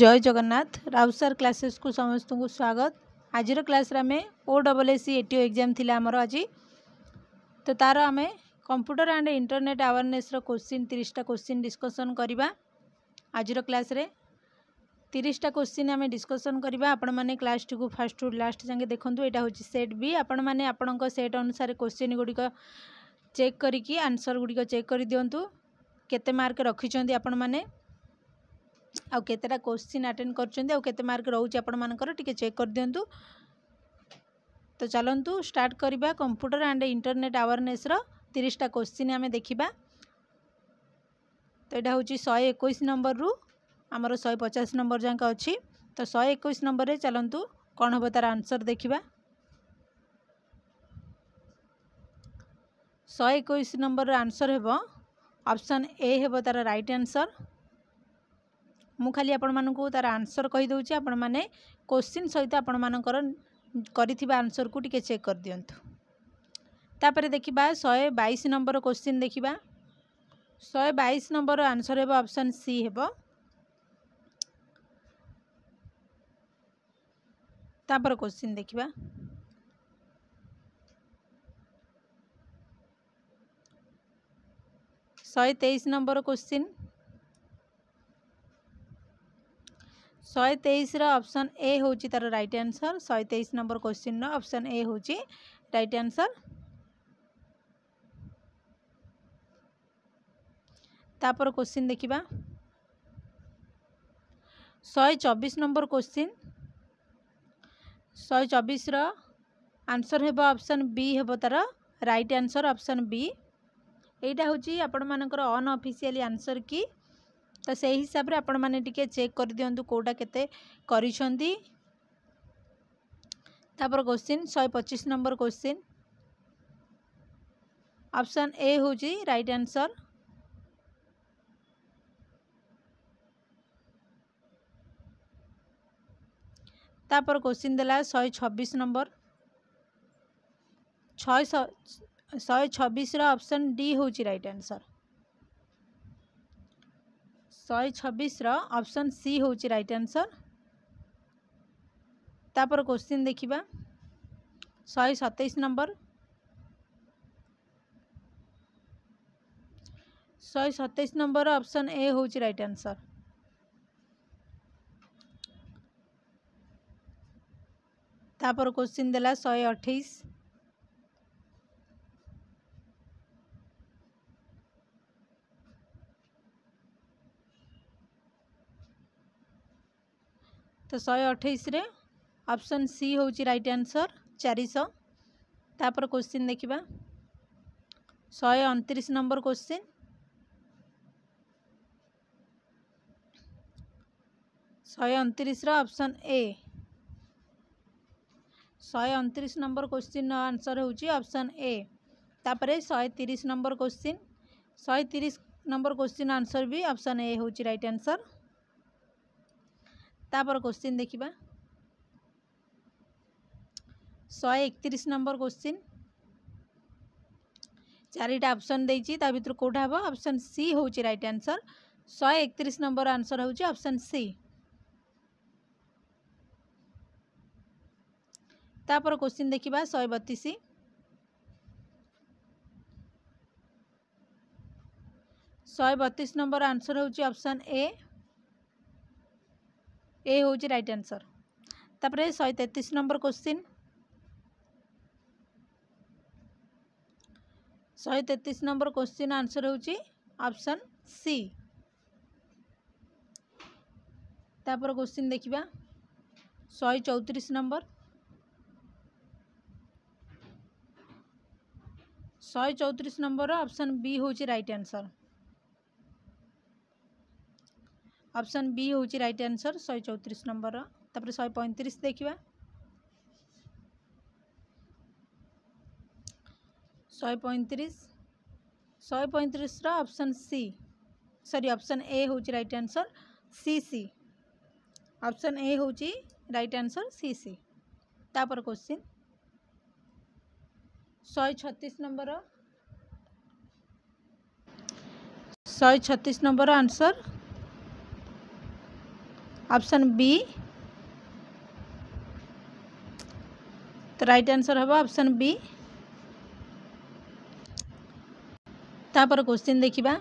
जय जगन्नाथ राउसार क्लासेस को समस्त को स्वागत। आज क्लास आम OSSC ATO एग्जाम थी आमर आज तो तार आम computer and internet awareness question 30टा क्वेश्चन डिस्कसन करवा। आज क्लास रे 30टा क्वेश्चन आम डिस्कसन करवा। आपण मैंने क्लास टी फास्ट टू लास्ट जाके देखूँ। यहाँ हूँ सेट बी। आपण मैंने आपण सेट अनुसार क्वेश्चन गुड़िक चेक करी आंसर गुड़िक चेक कर दिंतु केते मार्क रखिंट आपण मैंने आउ केतेटा क्वेश्चन अटेंड करछन्ते आउ केते मार्क रहउछि आपण मानकर टिके चेक कर दियंतु। तो चलंतु स्टार्ट करिबा कंप्यूटर एंड इंटरनेट अवेयरनेस रो 30टा क्वेश्चन आमे देखिबा। तो एटा होछि 121 नंबर रु हमर 150 नंबर जांक अछि। तो 121 नंबर रे चलंतु कोन हबो तार आंसर देखिबा। 121 नंबर रो आंसर हेबो ऑप्शन ए हेबो तार राइट आंसर। मु खाली आपण मानकु तार आंसर कहि दउछि, आपण माने क्वेश्चन सहित आपण मानकर करिथिबा आंसर को टिके चेक कर दियंतु। तापरे देखिबा 122 नंबर क्वेश्चन देखिबा। 122 नंबर आंसर हेबो ऑप्शन सी हेबो। तापर क्वेश्चन देखिबा 123 नंबर क्वेश्चन। 123 रो ऑप्शन ए होची तार राइट आंसर। 123 नंबर क्वेश्चन रो ऑप्शन ए होची राइट आंसर। तापर क्वेश्चन देखिबा 124 नंबर क्वेश्चन। 124 रो आंसर हेबो ऑप्शन बी हेबो तार राइट आंसर ऑप्शन बी। एटा होची आपण मानकर अनऑफिशियल आंसर की। तो से हिसाब रे आपण माने टिके चेक कर दियंतु कोटा केते करिसंती। तापर question 125 number question option A होची राइट आंसर। तापर क्वेश्चन देला 126 नंबर। 126 रो ऑप्शन डी होची राइट आंसर। 126 रो ऑप्शन सी होची राइट आंसर। तापर क्वेश्चन देखिबा 127 नंबर। 127 नंबर ऑप्शन ए होची राइट आंसर। तापर क्वेश्चन देला 128। तो 128 रे ऑप्शन सी होची राइट आंसर 400। तापर क्वेश्चन देखिबा 129 नंबर क्वेश्चन। 129 रो option A. 129 number question answer होची ऑप्शन ए। तापर 130 number question. 130 number question answer भी ऑप्शन ए होची राइट आंसर। तापर क्वेश्चन देखिबा 131 नंबर क्वेश्चन। चारिटा ऑप्शन देइची ता भितर कोठा हबो ऑप्शन सी होची राइट आंसर। 131 नंबर आंसर होची ऑप्शन सी। तापर क्वेश्चन देखिबा 132। 132 नंबर आंसर होची ऑप्शन ए होची राइट आंसर। तापर 133 number question. 133 number question answer होची ऑप्शन सी। तापर क्वेश्चन देखिबा 134 नंबर। 134 नंबर ऑप्शन बी होची राइट आंसर। ऑप्शन बी होची राइट आंसर 134 नंबर। तापर 135 देखिबा 135। 135 रो option C sorry option A होची right answer C C. Option A होची राइट आंसर सी सी। तापर question 136 number. 136 number answer option B. तो right answer हम ऑप्शन बी। तापर क्वेश्चन देखिबा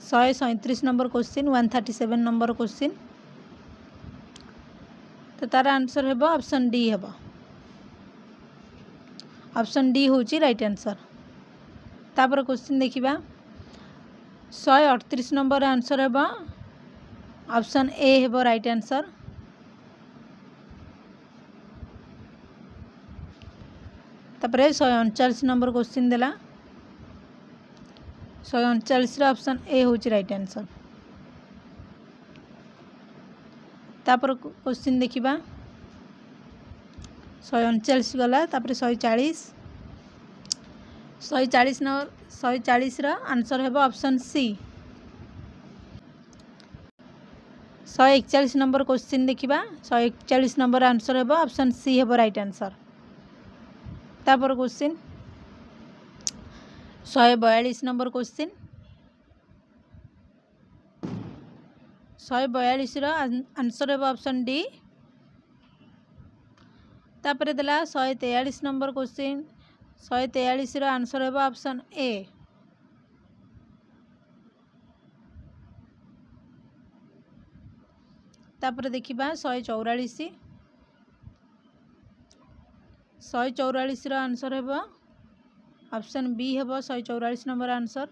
137 नंबर क्वेश्चन 137 नंबर क्वेश्चन। तो तार आंसर हेबो ऑप्शन डी हेबो। ऑप्शन डी होची राइट आंसर। तापर क्वेश्चन देखिबा 138 नंबर आंसर हेबो ऑप्शन ए हेबो राइट आंसर। तापर 139 नंबर क्वेश्चन देला 139 रो ऑप्शन ए होची राइट आंसर। तापर क्वेश्चन देखिबा 139 गला तापर 140 रो आंसर हेबो ऑप्शन सी। 141 नंबर क्वेश्चन देखिबा 141 नंबर आंसर हेबो ऑप्शन सी हेबो राइट आंसर। तापर क्वेश्चन 142 नंबर क्वेश्चन 142 रो आंसर हेबो ऑप्शन डी। तापर देला 143 नंबर क्वेश्चन 143 रो आंसर हेबो ऑप्शन ए। तापर देखिबा 144 रो आंसर हेबो ऑप्शन बी हेबो 144 नंबर आंसर।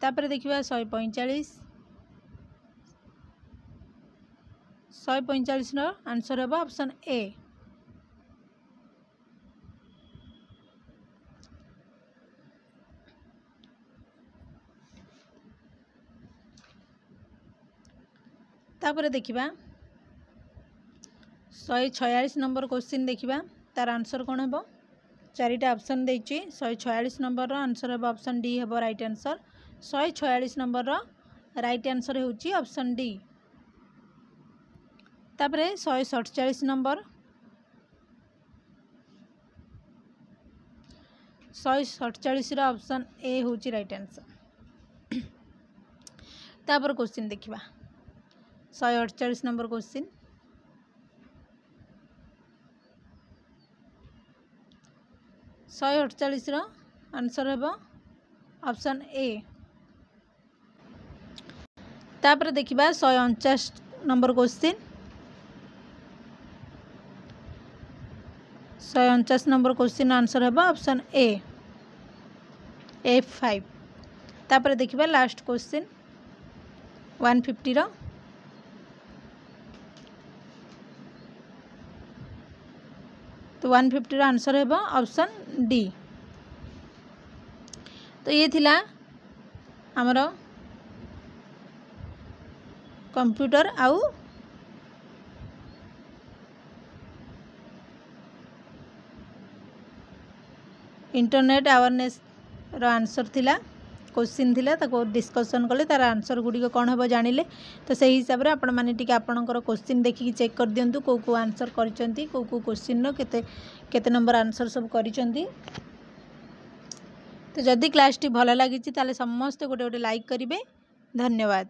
तापर देखिबा 145 रो आंसर हेबो ऑप्शन ए। तापर देखिबा 146 नंबर क्वेश्चन देखिबा तार आंसर कोन हेबो। चारिटा ऑप्शन देछि 146 नंबर रो आंसर हेबो ऑप्शन डी हेबो right answer. 146 number row right answer होछि ऑप्शन डी। तापर 147 नंबर 147 रो ऑप्शन ए होछि राइट आंसर। तापर क्वेश्चन देखिबा 148 नंबर क्वेश्चन 148 रो आंसर हेबो ऑप्शन ए। तापर देखिबा 149 number question 149 number question answer हेबो ऑप्शन ए F5। तापर देखिबा लास्ट क्वेश्चन 150 रो तो 150 रो आंसर हेबो ऑप्शन डी। तो ये थिला हमरो कंप्यूटर आउ इंटरनेट अवेयरनेस रो आंसर थिला क्वेश्चन थिला ताको डिस्कशन कले तार आंसर गुडी को कोन हेबो जानिले। तो सही हिसाब रे आपण माने टिके आपणकर क्वेश्चन देखि चेक कर दियंतु को आंसर करिसंती को क्वेश्चन नो केते नंबर आंसर सब करिसंती। तो जदि क्लास टी भल लागिछि ताले समस्त गोटे गोटे लाइक करिवे। धन्यवाद।